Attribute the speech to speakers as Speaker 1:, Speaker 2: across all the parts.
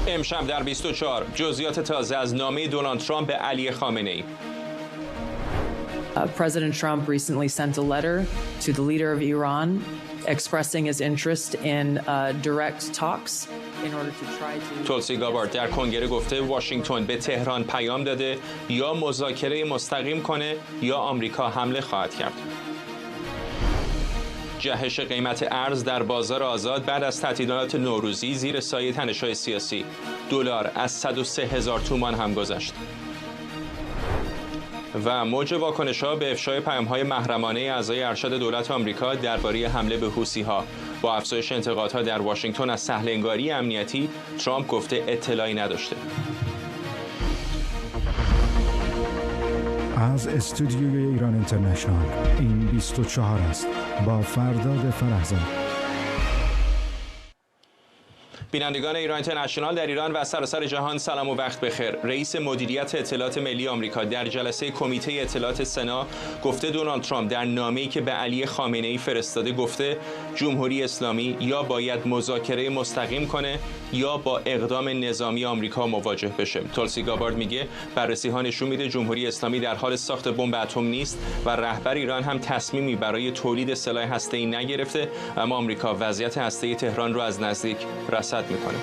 Speaker 1: امشب در 24 جزئیات تازه از نامه دونالد ترامپ به علی خامنه‌ای.
Speaker 2: President Trump recently sent a letter to the leader of Iran expressing his interest in direct talks in order to try to
Speaker 1: تولسی گابارد در کنگره گفته واشنگتن به تهران پیام داده یا مذاکره مستقیم کنه یا آمریکا حمله خواهد کرد. جهش قیمت ارز در بازار آزاد بعد از تعطیلات نوروزی زیر سایه تنش‌های سیاسی. دلار از 103,000 تومان هم گذشت. و موج واکنش‌ها به افشای پیام‌های محرمانه اعضای ارشد دولت آمریکا درباره حمله به حوثی‌ها. با افزایش انتقادها در واشنگتن از سهل‌انگاری امنیتی، ترامپ گفته اطلاعی نداشته.
Speaker 3: از استودیوی ایران اینترنشنال این 24 است با فرداد فرحزاد.
Speaker 1: بینندگان ایران اینترنشنال در ایران و سراسر جهان سلام و وقت بخیر. رئیس مدیریت اطلاعات ملی آمریکا در جلسه کمیته اطلاعات سنا گفته دونالد ترامپ در نامه‌ای که به علی خامنه‌ای فرستاده گفته جمهوری اسلامی یا باید مذاکره مستقیم کنه یا با اقدام نظامی آمریکا مواجه بشه. تولسی گابارد میگه بررسی‌ها نشون میده جمهوری اسلامی در حال ساخت بمب اتم نیست و رهبر ایران هم تصمیمی برای تولید سلاح هسته‌ای نگرفته، اما آمریکا وضعیت هسته‌ای تهران رو از نزدیک رصد میکنه.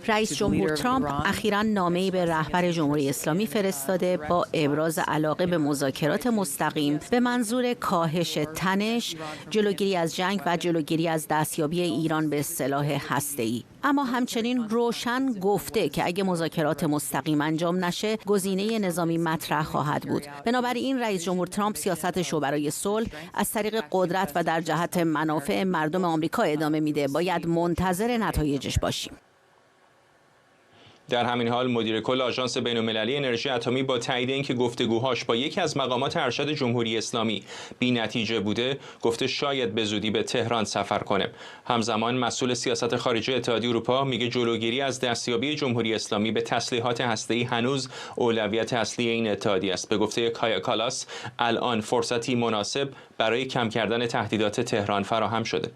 Speaker 4: رئیس جمهور ترامپ اخیراً نامه‌ای به رهبر جمهوری اسلامی فرستاده با ابراز علاقه به مذاکرات مستقیم به منظور کاهش تنش، جلوگیری از جنگ و جلوگیری از دستیابی ایران به سلاح هسته‌ای. اما همچنین روشن گفته که اگه مذاکرات مستقیم انجام نشه، گزینه نظامی مطرح خواهد بود. بنابراین رئیس جمهور ترامپ سیاستش رو برای صلح از طریق قدرت و در جهت منافع مردم آمریکا ادامه میده. باید منتظر نتایجش باشیم.
Speaker 1: در همین حال مدیر کل آژانس بین‌المللی انرژی اتمی با تایید اینکه گفتگوهاش با یکی از مقامات ارشد جمهوری اسلامی بی‌نتیجه بوده، گفته شاید به زودی به تهران سفر کنه. همزمان مسئول سیاست خارجی اتحادیه اروپا میگه جلوگیری از دستیابی جمهوری اسلامی به تسلیحات هسته‌ای هنوز اولویت اصلی این اتحادیه است. به گفته کایا کالاس الان فرصتی مناسب برای کم کردن تهدیدات تهران فراهم شده.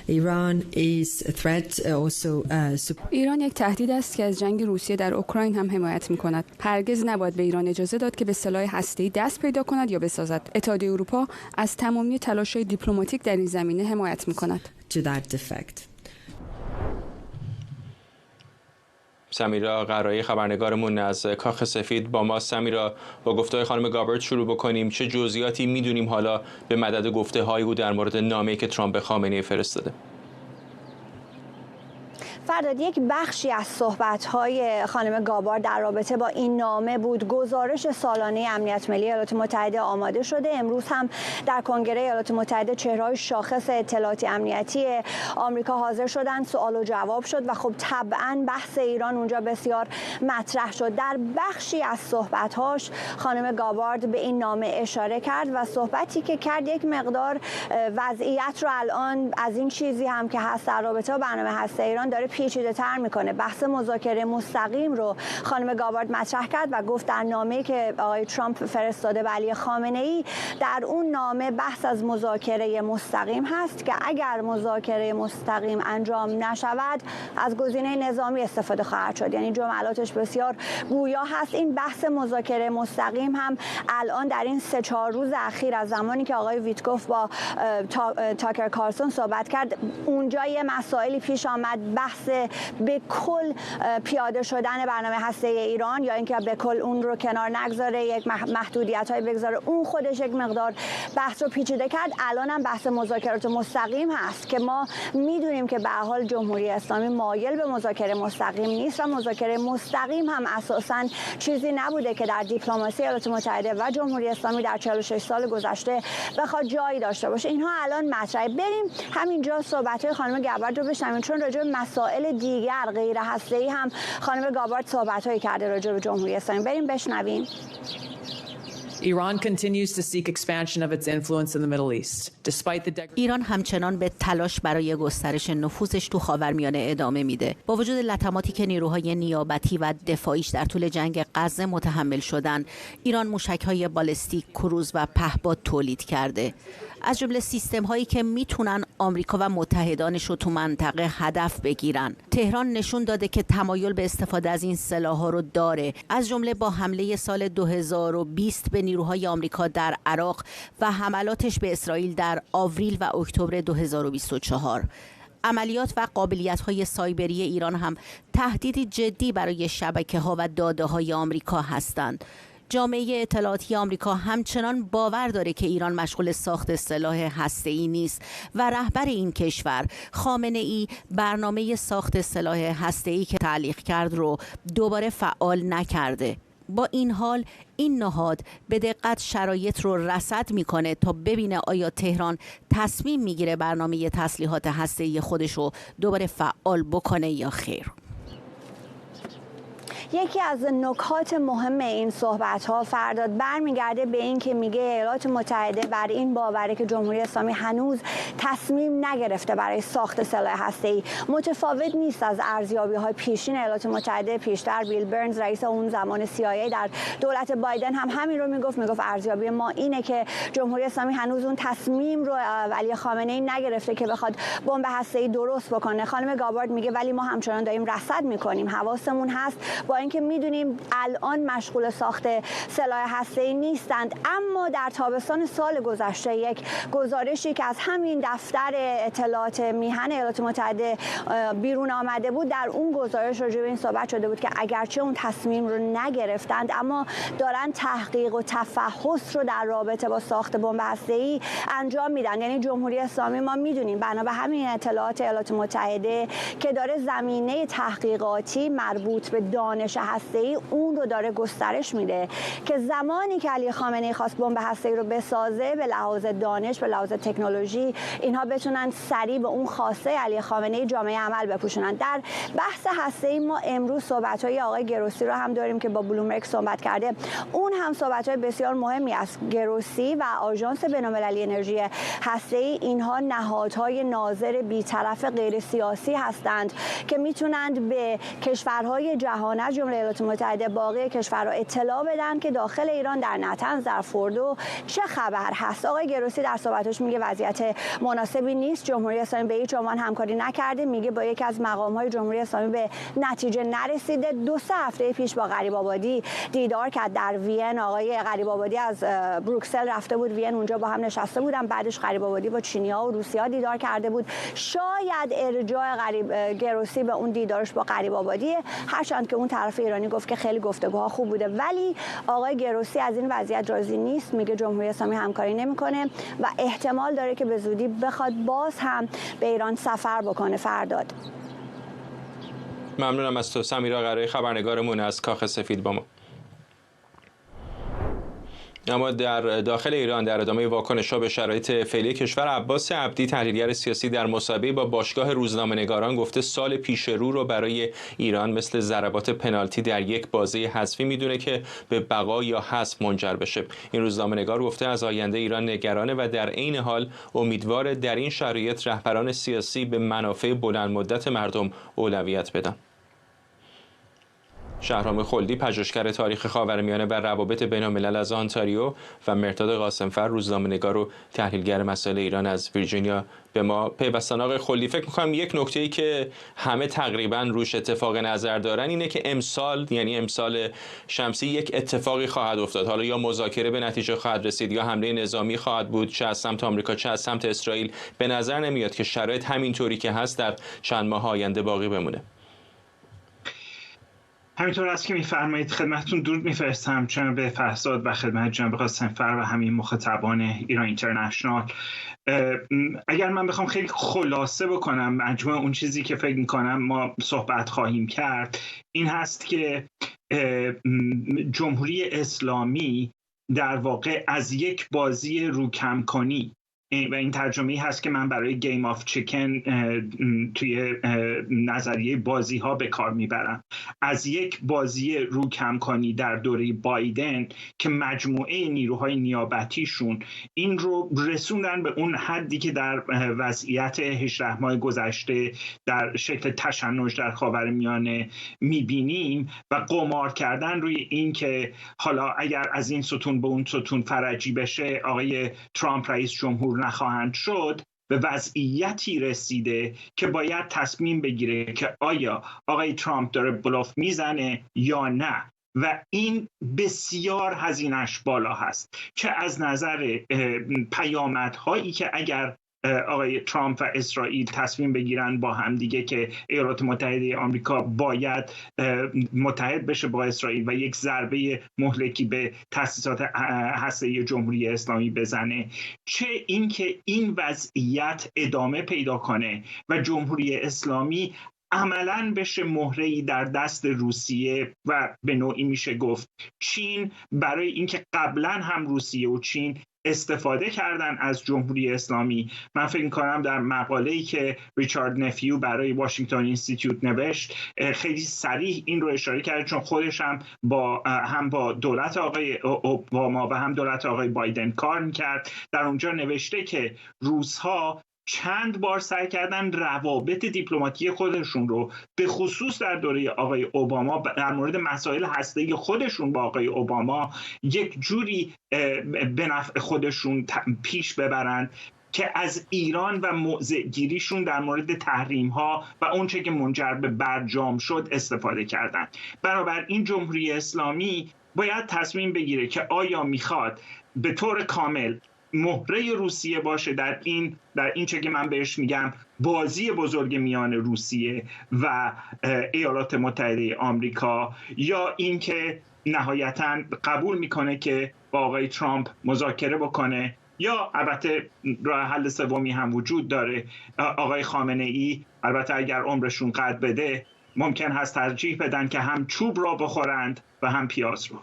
Speaker 5: ایران یک تهدید است که از جنگ روسیه در اوکراین هم حمایت می‌کند. هرگز نباید به ایران اجازه داد که به سلاح هسته‌ای دست پیدا کند یا بسازد. اتحادیه اروپا از تمامی تلاش‌های دیپلماتیک در این زمینه حمایت می‌کند.
Speaker 1: سمیرا قرایی خبرنگارمون از کاخ سفید با ما. سمیرا، با گفته‌های خانم گابارد شروع بکنیم. چه جزئیاتی میدونیم حالا به مدد گفته‌های او در مورد نامه‌ای که ترامپ به خامنه‌ای فرستاده؟
Speaker 6: فرداد، یک بخشی از صحبت‌های خانم گابارد در رابطه با این نامه بود. گزارش سالانه امنیت ملی ایالات متحده آماده شده. امروز هم در کنگره ایالات متحده چهره‌های شاخص اطلاعاتی امنیتی آمریکا حاضر شدند، سوال و جواب شد و خب طبعاً بحث ایران اونجا بسیار مطرح شد. در بخشی از صحبت‌هاش خانم گابارد به این نامه اشاره کرد و صحبتی که کرد یک مقدار وضعیت رو الان از این چیزی هم که هست در رابطه با برنامه هسته ایران داره پیچیده‌تر میکنه. بحث مذاکره مستقیم رو خانم گابارد مطرح کرد و گفت در نامه‌ای که آقای ترامپ فرستاده به علی خامنه‌ای، در اون نامه بحث از مذاکره مستقیم هست که اگر مذاکره مستقیم انجام نشود از گزینه نظامی استفاده خواهد شد. یعنی جملاتش بسیار گویا هست. این بحث مذاکره مستقیم هم الان در این 3-4 روز اخیر از زمانی که آقای ویتکوف با تاکر کارلسون صحبت کرد، اونجا یه مسائلی پیش آمد، بحث به کل پیاده شدن برنامه هسته ایران یا اینکه به کل اون رو کنار نگذاره، یک محدودیت‌های بگذاره، اون خودش یک مقدار بحث رو پیچیده کرد. الان هم بحث مذاکرات مستقیم هست که ما میدونیم که به هر حال جمهوری اسلامی مایل به مذاکره مستقیم نیست و مذاکره مستقیم هم اساساً چیزی نبوده که در دیپلماسی ایالات متحده و جمهوری اسلامی در 46 سال گذشته بخواد جایی داشته باشه. اینها الان مطرحه. بریم همینجا صحبت‌های خانم گابارد رو بشنویم، چون راجع به مسائل دیگر غیر هسته‌ای هم خانم گابارد صحبت‌هایی کرده راجع به جمهوری اسلامی. بریم بشنویم.
Speaker 4: ایران همچنان به تلاش برای گسترش نفوذش تو خاورمیانه ادامه میده. با وجود لطماتی که نیروهای نیابتی و دفاعیش در طول جنگ غزه متحمل شدن، ایران موشک‌های بالستیک، کروز و پهپاد تولید کرده. از جمله سیستم‌هایی که میتونن آمریکا و متحدانش رو تو منطقه هدف بگیرن. تهران نشون داده که تمایل به استفاده از این سلاح‌ها رو داره، از جمله با حمله سال 2020 به نیروهای آمریکا در عراق و حملاتش به اسرائیل در آوریل و اکتبر 2024. عملیات و قابلیت‌های سایبری ایران هم تهدیدی جدی برای شبکه‌ها و داده‌های آمریکا هستند. جامعه اطلاعاتی آمریکا همچنان باور داره که ایران مشغول ساخت سلاح هسته‌ای نیست و رهبر این کشور خامنه‌ای برنامه ساخت سلاح هسته‌ای که تعلیق کرد رو دوباره فعال نکرده. با این حال این نهاد به دقت شرایط رو رصد میکنه تا ببینه آیا تهران تصمیم میگیره برنامه تسلیحات هسته‌ای خودش رو دوباره فعال بکنه یا خیر.
Speaker 6: یکی از نکات مهم این صحبت‌ها فرداد برمیگرده به این که میگه ایالات متحده بر این باوره که جمهوری اسلامی هنوز تصمیم نگرفته برای ساخت سلاح هسته‌ای. متفاوت نیست از ارزیابی‌های پیشین ایالات متحده. پیشتر بیل برنز رئیس اون زمان CIA در دولت بایدن هم همین رو میگفت ارزیابی ما اینه که جمهوری اسلامی هنوز اون تصمیم رو علی خامنه‌ای نگرفته که بخواد بمب هسته‌ای درست بکنه. خانم گابارد میگه ولی ما همچنان داریم رصد میکنیم، حواسمون هست، با اینکه میدونیم الان مشغول ساخت سلاح هسته‌ای نیستند. اما در تابستان سال گذشته یک گزارشی که از همین دفتر اطلاعات میهن ایالات متحده بیرون آمده بود، در اون گزارش راجع به این صحبت شده بود که اگرچه اون تصمیم رو نگرفتند اما دارن تحقیق و تفحص رو در رابطه با ساخت بمب هسته‌ای انجام میدن. یعنی جمهوری اسلامی ما میدونیم بنا به همین اطلاعات ایالات متحده که داره زمینه تحقیقاتی مربوط به دانش هسته‌ای اون رو داره گسترش میده که زمانی که علی خامنه‌ای خواست بمب هسته‌ای رو بسازه به لحاظ دانش، به لحاظ تکنولوژی، اینها بتونن سریع به اون خواسته علی خامنه‌ای جامعه عمل بپوشونن. در بحث هسته‌ای ما امروز صحبت‌های آقای گروسی رو هم داریم که با بلومبرگ صحبت کرده. اون هم صحبت‌های بسیار مهمی است. گروسی و آژانس بین‌المللی انرژی هسته‌ای اینها نهادهای ناظر بی‌طرف غیر سیاسی هستند که میتونند به کشورهای جهان از جمله ایالات متحده باقی کشورها اطلاع بدن که داخل ایران در نطنز، در فردو چه خبر هست. آقای گروسی در صحبتش میگه وضعیت مناسبی نیست، جمهوری اسلامی به هیچ عنوان همکاری نکرده. میگه با یکی از مقام‌های جمهوری اسلامی به نتیجه نرسیده. 2-3 هفته پیش با غریب‌آبادی دیدار کرد در وین. آقای غریب‌آبادی از بروکسل رفته بود وین، اونجا با هم نشسته بودن. بعدش غریب‌آبادی با چینی‌ها و روسی‌ها دیدار کرده بود. شاید ارجاع گروسی به اون دیدارش با غریب‌آبادی، هرچند که اون طرف ایرانی گفت که خیلی گفتگوها خوب بوده، ولی آقای گروسی از این وضعیت راضی نیست. میگه جمهوری اسلامی همکاری نمیکنه و احتمال داره که به زودی بخواد باز هم به ایران سفر بکنه. فرداد
Speaker 1: ممنونم از تو سمیرا قرایی، خبرنگارمون از کاخ سفید با ما. اما در داخل ایران در ادامه واکنش‌ها به شرایط فعلی کشور، عباس عبدی تحلیلگر سیاسی در مصاحبه‌ای با باشگاه روزنامه‌نگاران گفته سال پیش رو برای ایران مثل ضربات پنالتی در یک بازی حذفی میدونه که به بقا یا حذف منجر بشه. این روزنامه‌نگار گفته از آینده ایران نگرانه و در عین حال امیدوار در این شرایط رهبران سیاسی به منافع بلند مدت مردم اولویت بدن. شهرام خلدی پژوهشگر تاریخ خاورمیانه و روابط بین‌الملل از آنتاریو و مرداد قاسمفر روزنامه‌نگار و تحلیلگر مسائل ایران از ویرجینیا به ما پیوستن. آقای خلدی، فکر می‌کنم یک نکته‌ای که همه تقریباً روش اتفاق نظر دارن اینه که امسال، یعنی امسال شمسی، یک اتفاقی خواهد افتاد. حالا یا مذاکره به نتیجه خواهد رسید یا حمله نظامی خواهد بود، چه از سمت آمریکا چه از سمت اسرائیل. به نظر نمیاد که شرایط همینطوری که هست در چند ماه آینده باقی بمونه.
Speaker 7: همینطور است که میفرمایید. خدمتتون درود میفرستم جناب فرزاد و خدمت جناب قاسمفر و همین مخاطبان ایران اینترنشنال. اگر من بخوام خیلی خلاصه بکنم مجموع اون چیزی که فکر میکنم ما صحبت خواهیم کرد، این هست که جمهوری اسلامی در واقع از یک بازی روکم‌کنی، و این ترجمه‌ای هست که من برای گیم آف چیکن توی نظریه بازی ها به کار میبرم، از یک بازی روکم‌کنی در دوره بایدن که مجموعه نیروهای نیابتیشون این رو رسوندن به اون حدی که در وضعیت 18 ماه گذشته در شکل تشنج در خاورمیانه میبینیم و قمار کردن روی این که حالا اگر از این ستون به اون ستون فرجی بشه آقای ترامپ رئیس جمهور نخواهند شد. به وضعیتی رسیده که باید تصمیم بگیره که آیا آقای ترامپ داره بلوف میزنه یا نه، و این بسیار هزینه‌اش بالا هست، چه از نظر پیامدهایی که اگر آقای ترامپ و اسرائیل تصمیم بگیرن با هم دیگه که ایالات متحده آمریکا باید متحد بشه با اسرائیل و یک ضربه مهلکی به تأسیسات هسته‌ای جمهوری اسلامی بزنه، چه اینکه این وضعیت ادامه پیدا کنه و جمهوری اسلامی عملاً بشه مهره‌ای در دست روسیه و به نوعی میشه گفت چین، برای اینکه قبلا هم روسیه و چین استفاده کردن از جمهوری اسلامی. من فکر می‌کنم در مقاله‌ای که ریچارد نفیو برای واشنگتن اینستیتوت نوشت خیلی صریح این رو اشاره کرد، چون خودش هم با دولت آقای اوباما و هم دولت آقای بایدن کار می‌کرد. در اونجا نوشته که روس‌ها چند بار سعی کردن روابط دیپلماتیک خودشون رو به خصوص در دوره آقای اوباما در مورد مسائل هسته‌ای خودشون با آقای اوباما یک جوری به نفع خودشون پیش ببرند که از ایران و موضع‌گیریشون در مورد تحریم‌ها و اونچه که منجر به برجام شد استفاده کردند. بنابراین جمهوری اسلامی باید تصمیم بگیره که آیا میخواد به طور کامل مهره روسیه باشه در این چه که من بهش میگم بازی بزرگ میان روسیه و ایالات متحده آمریکا، یا اینکه نهایتاً قبول میکنه که با آقای ترامپ مذاکره بکنه، یا البته راه حل سومی هم وجود داره. آقای خامنه ای البته اگر عمرشون قد بده ممکن هست ترجیح بدن که هم چوب را بخورند و هم پیاز رو.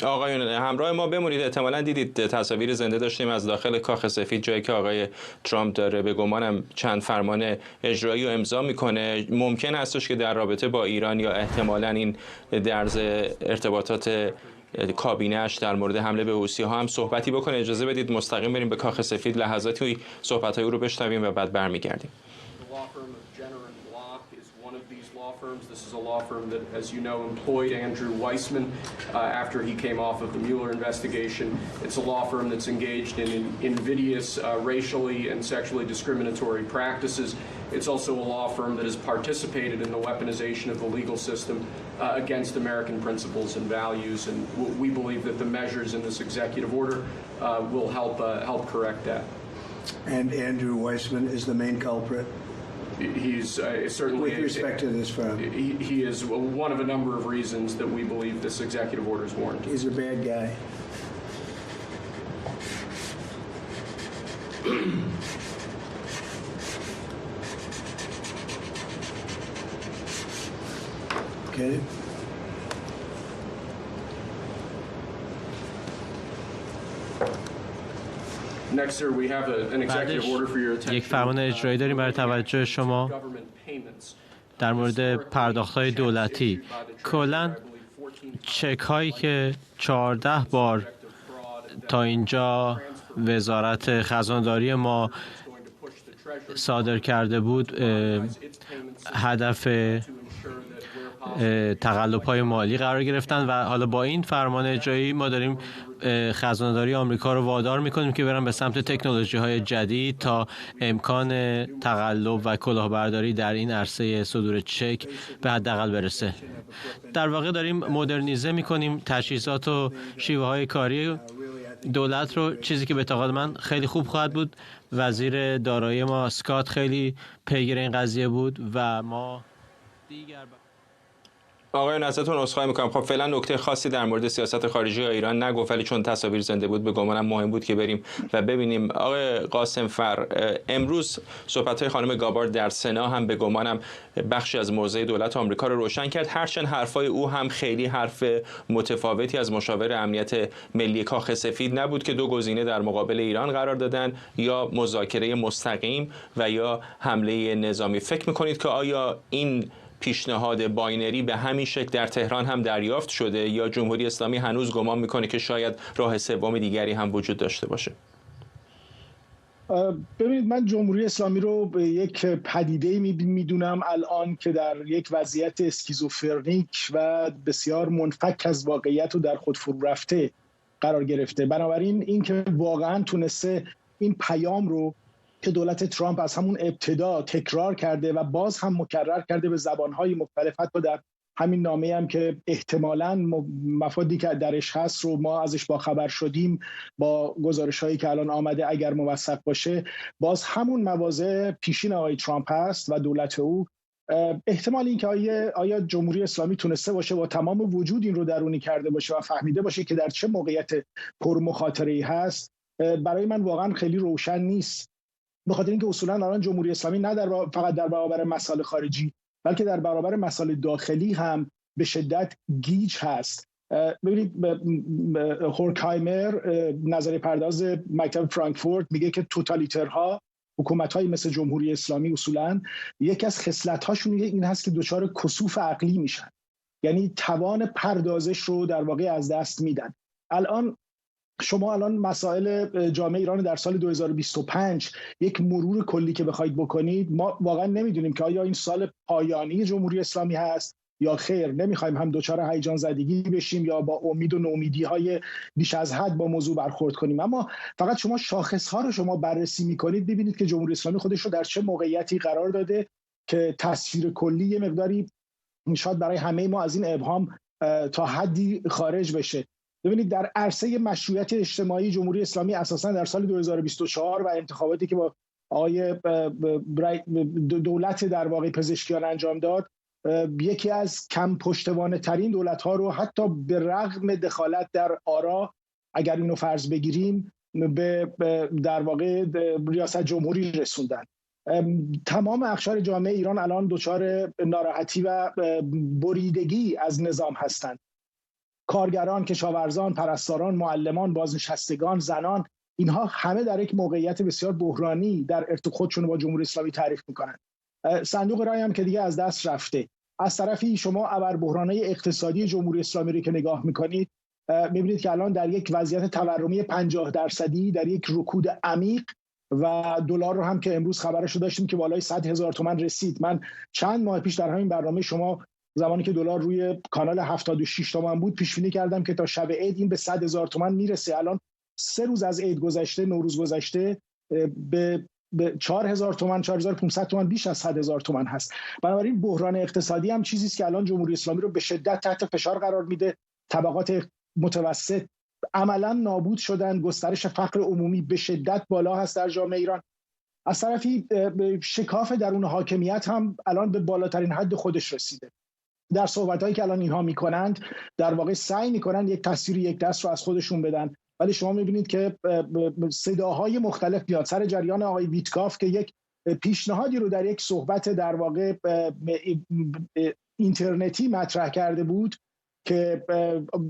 Speaker 1: آقایون همراه ما بمونید. احتمالاً دیدید تصاویر زنده داشتیم از داخل کاخ سفید، جایی که آقای ترامپ داره به گمانم چند فرمان اجرایی رو امضا میکنه. ممکن هستش که در رابطه با ایران یا احتمالاً این درز ارتباطات کابینه‌اش در مورد حمله به حوثی‌ها هم صحبتی بکنه. اجازه بدید مستقیم بریم به کاخ سفید، لحظاتی صحبت‌های او رو بشنویم و بعد برمیگردیم.
Speaker 8: This is a law firm that, as you know, employed Andrew Weissman after he came off of the Mueller investigation. It's a law firm that's engaged in invidious racially and sexually discriminatory practices. It's also a law firm that has participated in the weaponization of the legal system against American principles and values. And we believe that the measures in this executive order will help correct that.
Speaker 9: And Andrew Weissman is the main culprit?
Speaker 8: He's certainly,
Speaker 9: with respect to this firm,
Speaker 8: he is one of a number of reasons that we believe this executive order is warranted.
Speaker 9: He's a bad guy. Okay.
Speaker 8: Next, sir, we have an executive order for your attention.
Speaker 10: یک فرمان اجرایی داریم برای توجه شما در مورد پرداخت‌های دولتی. کلاً چک هایی که 14 بار تا اینجا وزارت خزانداری ما صادر کرده بود هدف تقلب‌های مالی قرار گرفتن و حالا با این فرمان اجرایی ما داریم خزانه‌داری آمریکا رو وادار می‌کنیم که برن به سمت تکنولوژی‌های جدید تا امکان تقلب و کلاهبرداری در این عرصه صدور چک به حداقل برسه. در واقع داریم مدرنیزه می‌کنیم تجهیزات و شیوه‌های کاری دولت رو، چیزی که به اعتقاد من خیلی خوب خواهد بود. وزیر دارایی ما اسکات خیلی پیگیر این قضیه بود و ما دیگر
Speaker 1: آقایون ازتون عذرخواهی میکنم. خب فعلا نکته خاصی در مورد سیاست خارجی ایران نگفت، ولی چون تصاویر زنده بود به گمانم مهم بود که بریم و ببینیم. آقای قاسم فر، امروز صحبت‌های خانم گابارد در سنا هم به گمانم بخشی از موضع دولت آمریکا رو روشن کرد، هرچند حرفای او هم خیلی حرف متفاوتی از مشاور امنیت ملی کاخ سفید نبود که دو گزینه در مقابل ایران قرار دادن، یا مذاکره مستقیم و یا حمله نظامی. فکر می‌کنید که آیا این پیشنهاد باینری به همین شکل در تهران هم دریافت شده، یا جمهوری اسلامی هنوز گمان میکنه که شاید راه سوم دیگری هم وجود داشته باشه؟
Speaker 11: ببینید، من جمهوری اسلامی رو به یک پدیده میدونم الان که در یک وضعیت اسکیزوفرنیک و بسیار منفک از واقعیت و در خود فرو رفته قرار گرفته. بنابراین این که واقعا تونسته این پیام رو که دولت ترامپ از همون ابتدا تکرار کرده و باز هم مکرر کرده به زبانهای مختلف، حتی در همین نامه هم که احتمالاً مفادی که درش هست رو ما ازش با خبر شدیم با گزارش‌هایی که الان آمده اگر موثق باشه، باز همون مواضع پیشین آقای ترامپ هست و دولت او. احتمال این که آیا جمهوری اسلامی تونسته باشه با تمام وجود این رو درونی کرده باشه و فهمیده باشه که در چه موقعیت پرمخاطره‌ای هست، برای من واقعا خیلی روشن نیست. به خاطر اینکه اصولاً الان جمهوری اسلامی نه فقط در برابر مسائل خارجی بلکه در برابر مسائل داخلی هم به شدت گیج هست. ببینید هورکهایمر، نظریه پرداز مکتب فرانکفورت، میگه که توتالیترها، حکومت‌های مثل جمهوری اسلامی اصولاً یکی از خصلت‌هاشون این هست که دچار کسوف عقلی میشن، یعنی توان پردازش رو در واقع از دست میدن. شما الان مسائل جامعه ایران در سال 2025 یک مرور کلی که بخواید بکنید، ما واقعا نمیدونیم که آیا این سال پایانی جمهوری اسلامی هست یا خیر. نمیخوایم هم دچار هیجان زدگی بشیم یا با امید و نومیدی‌های بیش از حد با موضوع برخورد کنیم، اما فقط شما شاخص‌ها رو شما بررسی می‌کنید ببینید که جمهوری اسلامی خودش رو در چه موقعیتی قرار داده که تصویر کلی یه مقداری شاید برای همه ما از این ابهام تا حدی خارج بشه. ببینید در عرصه مشروعیت اجتماعی جمهوری اسلامی اساساً در سال 2024 و انتخاباتی که با آقای دولت در واقع پزشکیان انجام داد، یکی از کم پشتوانه ترین دولت ها رو حتی به رغم دخالت در آرا اگر اینو فرض بگیریم به در واقع ریاست جمهوری رسوندن. تمام اقشار جامعه ایران الان دچار ناراحتی و بریدگی از نظام هستند. کارگران، کشاورزان، پرستاران، معلمان، بازنشستگان، زنان، اینها همه در یک موقعیت بسیار بحرانی در ارتباط خودشون با جمهوری اسلامی تعریف میکنن. صندوق رای هم که دیگه از دست رفته. از طرفی شما ابربحران‌های اقتصادی جمهوری اسلامی رو که نگاه میکنید میبینید که الان در یک وضعیت تورمی 50% در یک رکود عمیق و دلار رو هم که امروز خبرش رو داشتیم که بالای 100,000 تومان رسید. من چند ماه پیش در همین برنامه شما زمانی که دلار روی کانال 76 تومان بود پیش بینی کردم که تا شب عید این به 100,000 تومان میرسه. الان 3 روز از عید گذشته، نوروز گذشته، به 4,000 تومان، 4,500 تومان، بیش از 100,000 تومان هست. بنابراین بحران اقتصادی هم چیزی است که الان جمهوری اسلامی رو به شدت تحت فشار قرار میده. طبقات متوسط عملا نابود شدن، گسترش فقر عمومی به شدت بالا هست در جامعه ایران. از طرفی شکاف درون حاکمیت هم الان به بالاترین حد خودش رسیده. در صحبتایی که الان اینها میکنند در واقع سعی میکنن یک تصویر یک دست رو از خودشون بدن، ولی شما میبینید که صداهای مختلف میاد سر جریان آقای ویتکاف که یک پیشنهادی رو در یک صحبت در واقع اینترنتی مطرح کرده بود که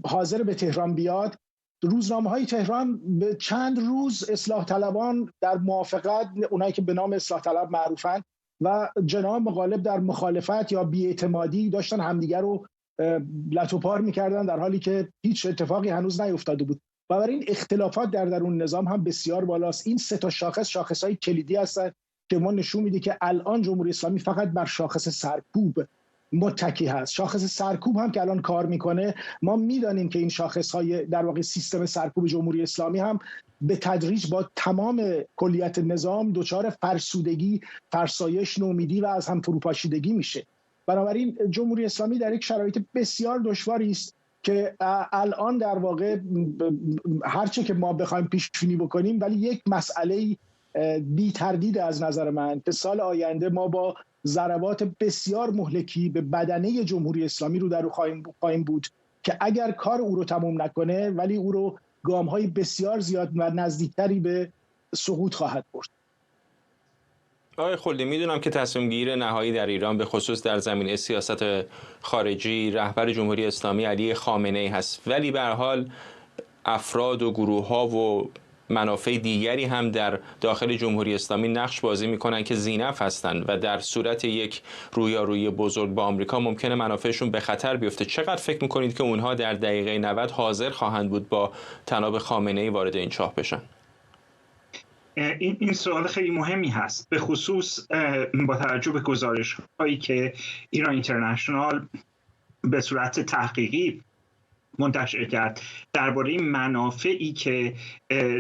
Speaker 11: حاضر به تهران بیاد. روزنامه‌های تهران به چند روز اصلاح طلبان در موافقت، اونایی که به نام اصلاح طلب معروفن، و جناح مغالب در مخالفت یا بی‌اعتمادی داشتن همدیگر رو لتوپار میکردن در حالی که هیچ اتفاقی هنوز نیفتاده بود. بنابراین اختلافات در درون نظام هم بسیار بالاست. این 3 تا شاخص‌های کلیدی هستند که ما نشون میده که الان جمهوری اسلامی فقط بر شاخص سرکوب متکی هست. شاخص سرکوب هم که الان کار میکنه، ما میدانیم که این شاخص‌های در واقع سیستم سرکوب جمهوری اسلامی هم به تدریج با تمام کلیت نظام دچار فرسودگی، فرسایش، نومیدی و از هم فروپاشیدگی میشه. بنابراین جمهوری اسلامی در یک شرایط بسیار دشواری است که الان در واقع هرچه که ما بخوایم پیش بینی بکنیم، ولی یک مسئله بی تردید از نظر من که سال آینده ما با ضربات بسیار مهلکی به بدنه جمهوری اسلامی رو در رو خواهیم بود که اگر کار او رو تموم نکنه ولی او رو گام‌های بسیار زیاد و نزدیکتری به سقوط خواهد برد.
Speaker 1: آقای خلدی، میدونم که تصمیم گیر نهایی در ایران به خصوص در زمینه سیاست خارجی رهبر جمهوری اسلامی علی خامنه‌ای هست، ولی به هر حال افراد و گروه‌ها و منافع دیگری هم در داخل جمهوری اسلامی نقش بازی میکنن که ذی‌نفع هستند و در صورت یک رویارویی بزرگ با آمریکا ممکنه منافعشون به خطر بیفته. چقدر فکر میکنید که اونها در دقیقه 90 حاضر خواهند بود با طناب خامنه‌ای وارد این چاه بشن؟
Speaker 7: این سوال خیلی مهمی هست، به خصوص با توجه به گزارش هایی که ایران اینترنشنال به صورت تحقیقی منتشر کرد درباره منافعی که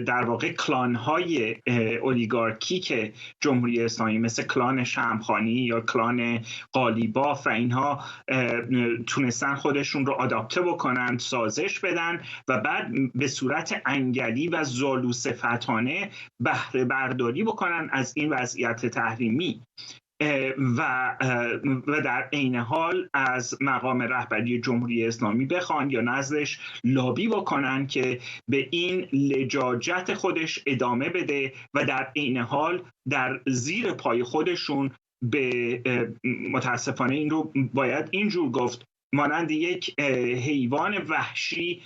Speaker 7: در واقع کلان‌های اولیگارکی که جمهوری اسلامی مثل کلان شمخانی یا کلان قالیباف و اینها تونستن خودشون رو آداپته بکنن، سازش بدن و بعد به صورت انگلی و زالوصفتانه بهره برداری بکنن از این وضعیت تحریمی و در عین حال از مقام رهبری جمهوری اسلامی بخوان یا نزدش لابی بکنن که به این لجاجت خودش ادامه بده و در عین حال در زیر پای خودشون به متاسفانه این رو باید اینجور گفت مانند یک حیوان وحشی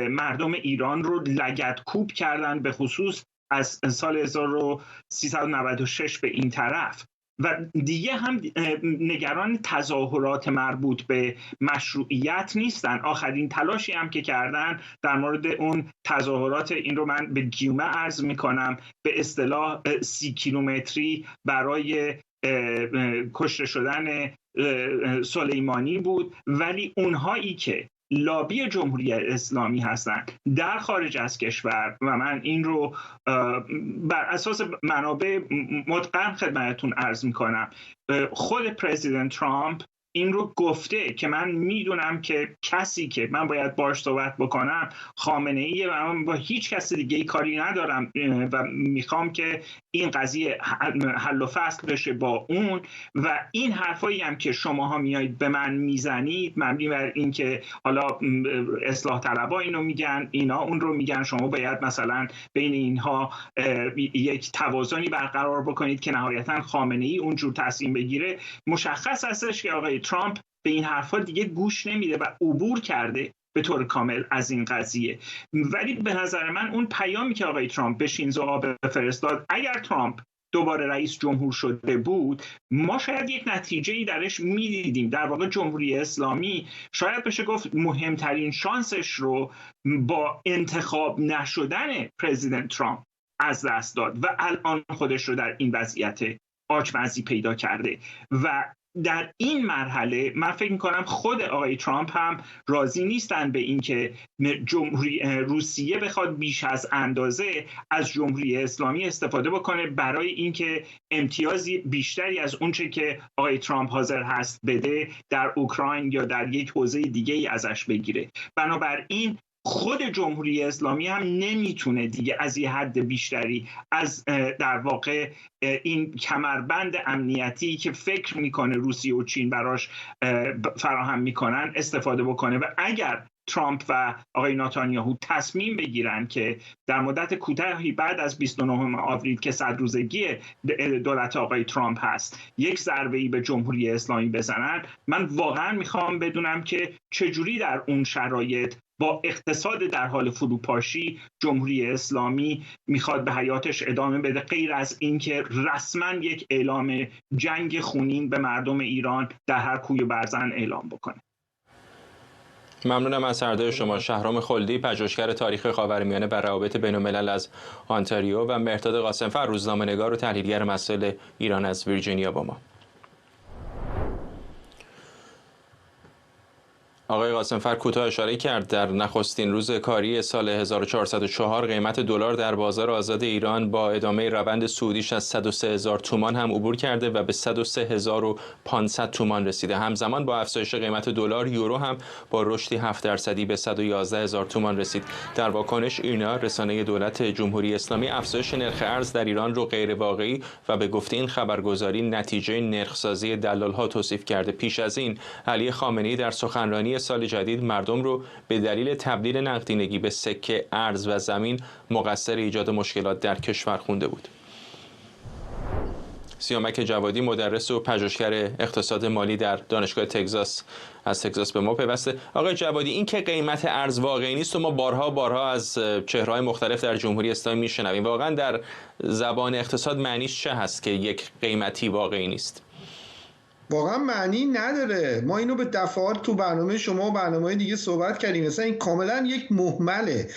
Speaker 7: مردم ایران رو لگدکوب کردن، به خصوص از سال 1396 به این طرف و دیگه هم نگران تظاهرات مربوط به مشروعیت نیستن. آخرین تلاشی هم که کردن در مورد اون تظاهرات، این رو من به گیومه عرض میکنم، به اصطلاح 30 کیلومتری برای کشته شدن سلیمانی بود، ولی اونهایی که لابی جمهوری اسلامی هستند در خارج از کشور و من این رو بر اساس منابع متقن خدمتتون عرض میکنم، خود پرزیدنت ترامپ این رو گفته که من میدونم که کسی که من باید باش صحبت بکنم خامنه ایه و من با هیچ کس دیگه کاری ندارم و میخوام که این قضیه حل و فصل بشه با اون. و این حرفایی هم که شماها میایید به من میزنید مبنی بر این که حالا اصلاح طلبها اینو میگن، اینا اون رو میگن، شما باید مثلا بین اینها یک توازنی برقرار بکنید که نهایتا خامنه ای اونجور تصمیم بگیره. مشخص هستش که آقای ترامپ به این حرفا دیگه گوش نمیده و عبور کرده به طور کامل از این قضیه. ولی به نظر من اون پیامی که آقای ترامپ به شینزو آبه فرستاد، اگر ترامپ دوباره رئیس جمهور شده بود ما شاید یک نتیجه‌ای درش میدیدیم. در واقع جمهوری اسلامی شاید بشه گفت مهمترین شانسش رو با انتخاب نشدن پرزیدنت ترامپ از دست داد و الان خودش رو در این وضعیت آچمزی پیدا کرده و در این مرحله من فکر می‌کنم خود آقای ترامپ هم راضی نیستن به اینکه روسیه بخواد بیش از اندازه از جمهوری اسلامی استفاده بکنه برای اینکه امتیازی بیشتری از اونچه که آقای ترامپ حاضر هست بده در اوکراین یا در یک حوزه دیگه‌ای ازش بگیره. بنابراین خود جمهوری اسلامی هم نمیتونه دیگه از یه حد بیشتری از در واقع این کمربند امنیتی که فکر میکنه روسیه و چین براش فراهم میکنن استفاده بکنه. و اگر ترامپ و آقای نتانیاهو تصمیم بگیرن که در مدت کوتاهی بعد از 29 آوریل که 100 روزگی دولت آقای ترامپ هست یک ضربه‌ای به جمهوری اسلامی بزنن، من واقعا میخوام بدونم که چجوری در اون شرایط با اقتصاد در حال فروپاشی جمهوری اسلامی میخواد به حیاتش ادامه بده، غیر از اینکه رسما یک اعلام جنگ خونین به مردم ایران در هر کوی و برزن اعلام بکنه.
Speaker 1: ممنونم از هر دوی شما. شهرام خلدی، پژوهشگر تاریخ خاورمیانه بر روابط بین‌الملل از آنتاریو و مهرداد قاسمفر، روزنامه‌نگار و تحلیلگر مسائل ایران از ویرجینیا با ما. آقای قاسمفر کوتاه اشاره کرد در نخستین روز کاری سال 1404 قیمت دلار در بازار آزاد ایران با ادامه روند صعودیش از 103,000 تومان هم عبور کرده و به 103,500 تومان رسیده. همزمان با افزایش قیمت دلار یورو هم با رشدی 7% به 111,000 تومان رسید. در واکنش اینا رسانه دولت جمهوری اسلامی افزایش نرخ ارز در ایران رو غیر واقعی و به گفته این خبرگزاری نتیجه نرخ‌سازی دلال‌ها توصیف کرده. پیش از این علی خامنه‌ای در سخنرانی سال جدید مردم رو به دلیل تبدیل نقدینگی به سکه، ارز و زمین مقصر ایجاد مشکلات در کشور خونده بود. سیامک جوادی، مدرس و پژوهشگر اقتصاد مالی در دانشگاه تگزاس از تگزاس به ما پیوسته. آقای جوادی، این که قیمت ارز واقعی نیست و ما بارها از چهره‌های مختلف در جمهوری اسلامی میشنویم، واقعا در زبان اقتصاد معنیش چه هست که یک قیمتی واقعی نیست؟
Speaker 12: واقعا معنی نداره. ما اینو به دفعات تو برنامه شما و برنامه‌های دیگه صحبت کردیم. مثلا این کاملا یک مهمله.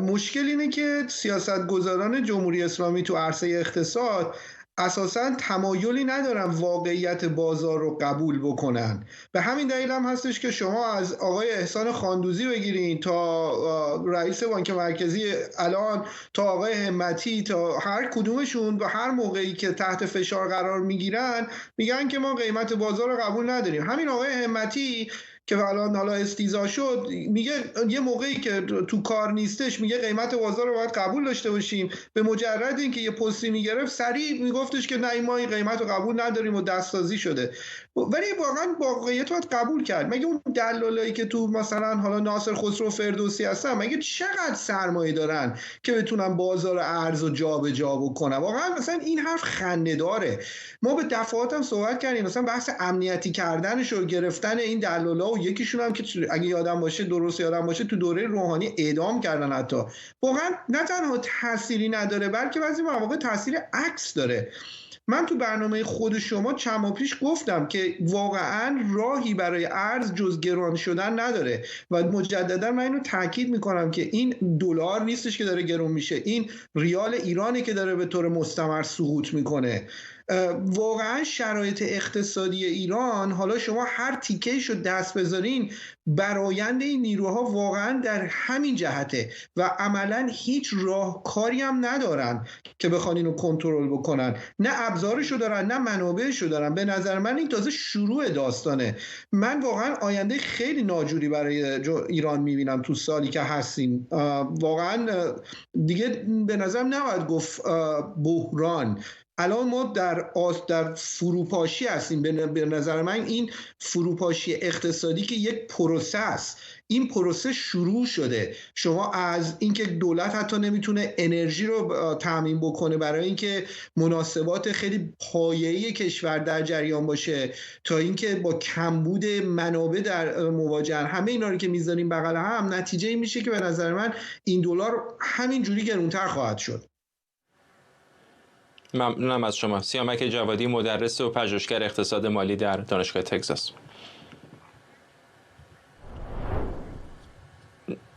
Speaker 12: مشکل اینه که سیاستگزاران جمهوری اسلامی تو عرصه اقتصاد اساساً تمایلی ندارن واقعیت بازار رو قبول بکنن. به همین دلیل هم هستش که شما از آقای احسان خاندوزی بگیرین تا رئیس بانک مرکزی الان، تا آقای همتی، تا هر کدومشون و هر موقعی که تحت فشار قرار میگیرن میگن که ما قیمت بازار رو قبول نداریم. همین آقای همتی که الان حالا استیضاح شد میگه یه موقعی که تو کار نیستش میگه قیمت بازار رو باید قبول داشته باشیم، به مجرد اینکه یه پستی میگرفت سریع میگفتش که نه ما این قیمت رو قبول نداریم و دستسازی شده. ولی واقعا واقعیت رو قبول کرد. مگه اون دلالایی که تو مثلا حالا ناصر خسرو فردوسی هستن مگه چقدر سرمایه دارن که بتونن بازار ارز رو جابجا بکنن؟ واقعا مثلا این حرف خنده‌داره. ما به دفعات هم صحبت کردیم، مثلا بحث امنیتی کردنش و گرفتن این دلالا، و یکیشون هم که اگه یادم باشه، درست یادم باشه، تو دوره روحانی اعدام کردن. حتی واقعا نه تنها تأثیری نداره بلکه بعضی مواقع تأثیر عکس داره. من تو برنامه خود شما چند ماه پیش گفتم که واقعا راهی برای ارز جز گران شدن نداره و مجددا من اینو تاکید میکنم که این دلار نیستش که داره گران میشه، این ریال ایرانه که داره به طور مستمر سقوط میکنه. واقعا شرایط اقتصادی ایران، حالا شما هر تیکه‌ایش رو دست بذارین، برآیند این نیروها واقعا در همین جهته و عملا هیچ راهکاری هم ندارن که بخوان اینو کنترل بکنن. نه ابزارشو دارن نه منابعشو دارن. به نظر من این تازه شروع داستانه. من واقعا آینده خیلی ناجوری برای ایران میبینم تو سالی که هستیم. واقعا دیگه به نظرم نباید گفت بحران. الان ما در فروپاشی هستیم. به نظر من این فروپاشی اقتصادی که یک پروسه است، این پروسه شروع شده. شما از اینکه دولت حتی نمیتونه انرژی رو تامین بکنه برای اینکه مناسبات خیلی پایه‌ای کشور در جریان باشه، تا اینکه با کمبود منابع در مواجهن، همه اینا رو که میذاریم بغل هم، نتیجه این میشه که به نظر من این دلار همین جوری گرونتر خواهد شد.
Speaker 1: ممنونم از شما. سیامک جوادی، مدرس و پژوهشگر اقتصاد مالی در دانشگاه تگزاس.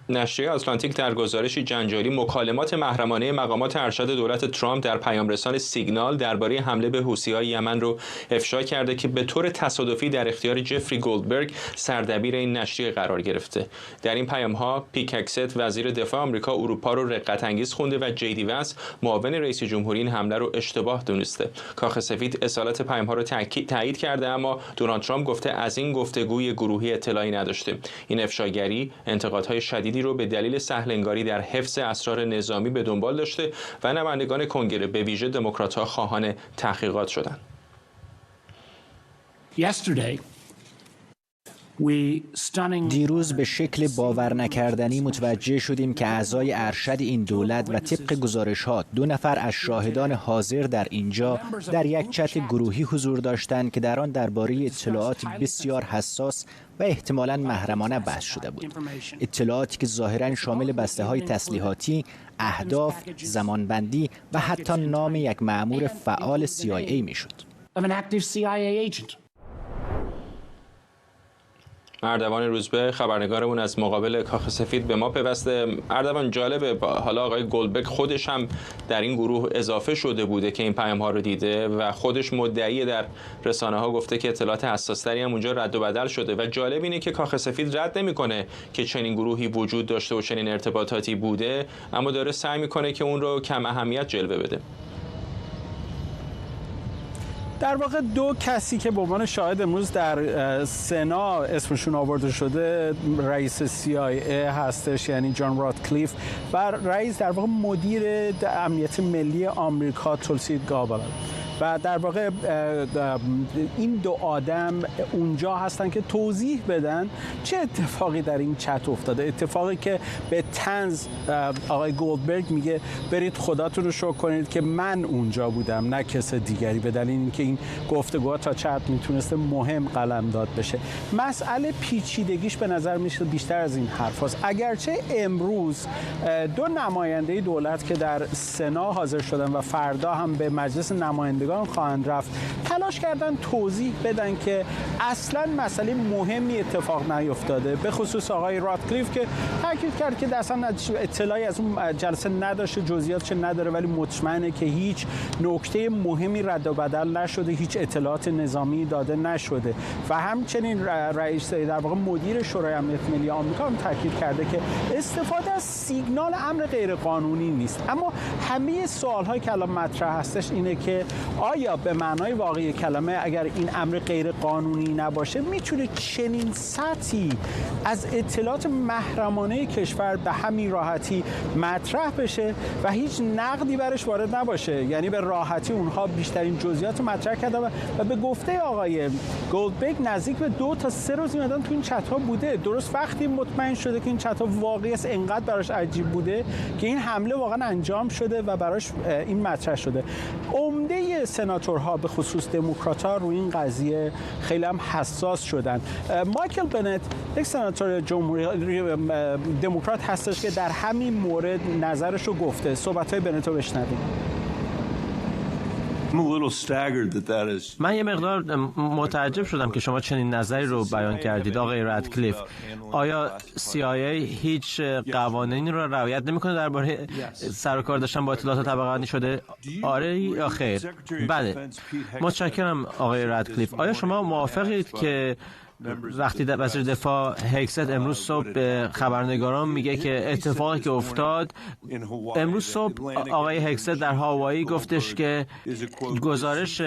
Speaker 1: نشریه آتلانتیک در گزارشی جنجالی مکالمات محرمانه مقامات ارشد دولت ترامپ در پیامرسان سیگنال درباره حمله به حوثی‌های یمن رو افشا کرده که به طور تصادفی در اختیار جفری گولدبرگ سردبیر این نشریه قرار گرفته. در این پیام‌ها پیک هکست وزیر دفاع آمریکا اروپا رو رقت‌انگیز خونده و جی دی وانس معاون رئیس جمهوری این حمله رو اشتباه دونسته. کاخ سفید اصالت پیام‌ها رو تایید کرده، اما دونالد ترامپ گفته از این گفتگوی گروهی اطلاعی نداشته. این افشاگری انتقادهای شدید رو به دلیل سهل‌انگاری در حفظ اسرار نظامی به دنبال داشته و نمایندگان کنگره به ویژه دموکرات‌ها خواهان تحقیقات شدند.
Speaker 13: دیروز به شکل باور نکردنی متوجه شدیم که اعضای ارشد این دولت و طبق گزارش‌ها 2 نفر از شاهدان حاضر در اینجا در یک چت گروهی حضور داشتند که در آن درباره اطلاعات بسیار حساس و احتمالاً محرمانه بحث شده بود. اطلاعاتی که ظاهراً شامل بسته‌های تسلیحاتی، اهداف، زمانبندی و حتی نام یک مأمور فعال CIA میشد.
Speaker 1: اردوان روزبه، خبرنگارمون از مقابل کاخ سفید، به ما پیوسته. اردوان، جالبه حالا آقای گولدبرگ خودش هم در این گروه اضافه شده بوده که این پیام‌ها رو دیده و خودش مدعی در رسانه‌ها گفته که اطلاعات حساس‌تری هم اونجا رد و بدل شده و جالب اینه که کاخ سفید رد نمی‌کنه که چنین گروهی وجود داشته و چنین ارتباطاتی بوده، اما داره سعی می‌کنه که اون رو کم اهمیت جلوه بده.
Speaker 14: در واقع 2 کسی که به عنوان شاهد امروز در سنا اسمشون آورده شده، رئیس CIA هستش یعنی جان راتکلیف و رئیس در واقع مدیر امنیت ملی آمریکا تولسی گابارد. و در واقع این 2 آدم اونجا هستن که توضیح بدن چه اتفاقی در این چت افتاده. اتفاقی که به طنز آقای گولدبرگ میگه برید خداتون رو شکر کنید که من اونجا بودم نه کس دیگری، به دلیل اینکه این گفتگوها تا چت میتونسته مهم قلمداد بشه. مسئله پیچیدگیش به نظر میشه بیشتر از این حرف هست. اگرچه امروز 2 نماینده دولت که در سنا حاضر شدن و فردا هم به مجلس نمایندگان نمایندگان خواهند رفت، تلاش کردن توضیح بدن که اصلا مسئله مهمی اتفاق نیفتاده، به خصوص آقای راتکلیف که تاکید کرد که اصلا اطلاعی از اون جلسه نداشته، جزئیاتش نداره، ولی مطمئنه که هیچ نکته مهمی رد و بدل نشده، هیچ اطلاعات نظامی داده نشده. و همچنین رئیس در واقع مدیر شورای امنیت ملی آمریکا هم تاکید کرده که استفاده از سیگنال امر غیر قانونی نیست. اما همه سوال‌هایی که الان مطرح هستش اینه که آیا به معنای واقعی کلمه اگر این امر غیر قانونی نباشه میتونه چنین سطحی از اطلاعات محرمانه کشور به همین راحتی مطرح بشه و هیچ نقدی برش وارد نباشه؟ یعنی به راحتی اونها بیشترین جزئیات مطرح کردن و به گفته آقای گولدبرگ نزدیک به 2 تا 3 روز میادن تو این چت‌ها بوده. درست وقتی مطمئن شده که این چت‌ها واقعی است، انقدر براش عجیب بوده که این حمله واقعا انجام شده و براش این مطرح شده. عمده سناتورها به خصوص دموکرات‌ها روی این قضیه خیلی هم حساس شدن. مایکل بنت یک سناتور جمهوری دموکرات هستش که در همین مورد نظرش رو گفته. صحبت‌های بنت رو بشنویم.
Speaker 10: من یه مقدار متعجب شدم که شما چنین نظری رو بیان کردید آقای رادکلیف. آیا CIA هیچ قوانینی رو رعایت نمی‌کنه درباره سر و کار داشتن با اطلاعات طبقه بندی شده؟ آره یا خیر؟ بله. متشکرم آقای رادکلیف. آیا شما موافقید که وقتی وزیر دفاع هگست امروز صبح به خبرنگاران میگه که اتفاقی که افتاد امروز صبح، آقای هگست در هاوایی گفتش که گزارش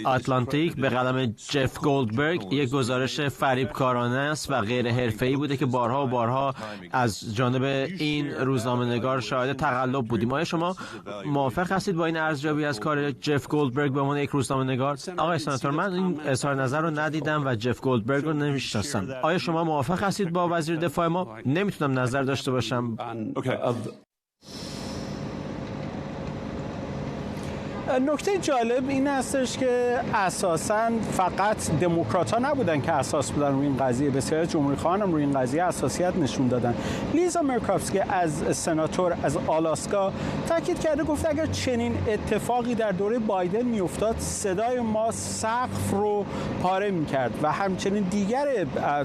Speaker 10: آتلانتیک به قلم جف گولدبرگ یک گزارش فریبکارانه است و غیر حرفه‌ای بوده که بارها و بارها از جانب این روزنامه‌نگار شاهد تقلب بودیم. آیا شما موافق هستید با این ارزیابی از کار جف گولدبرگ به عنوان یک روزنامه‌نگار؟ آقای سناتور، من این اظهار نظر رو ندیدم و جف گولدبرگ رو نمیشناسم. آیا شما موافق هستید با وزیر دفاع ما؟ نمیتونم نظر داشته باشم.
Speaker 14: نکته جالب این هستش که اساساً فقط دموکرات‌ها نبودن که اساس بودن روی این قضیه، بسیاری از جمهوری‌خواهان هم روی این قضیه حساسیت نشون دادن. لیزا مرکافسکی از سناتور از آلاسکا تاکید کرده، گفت اگر چنین اتفاقی در دوره بایدن میافتاد صدای ما سقف رو پاره می‌کرد و همچنین دیگر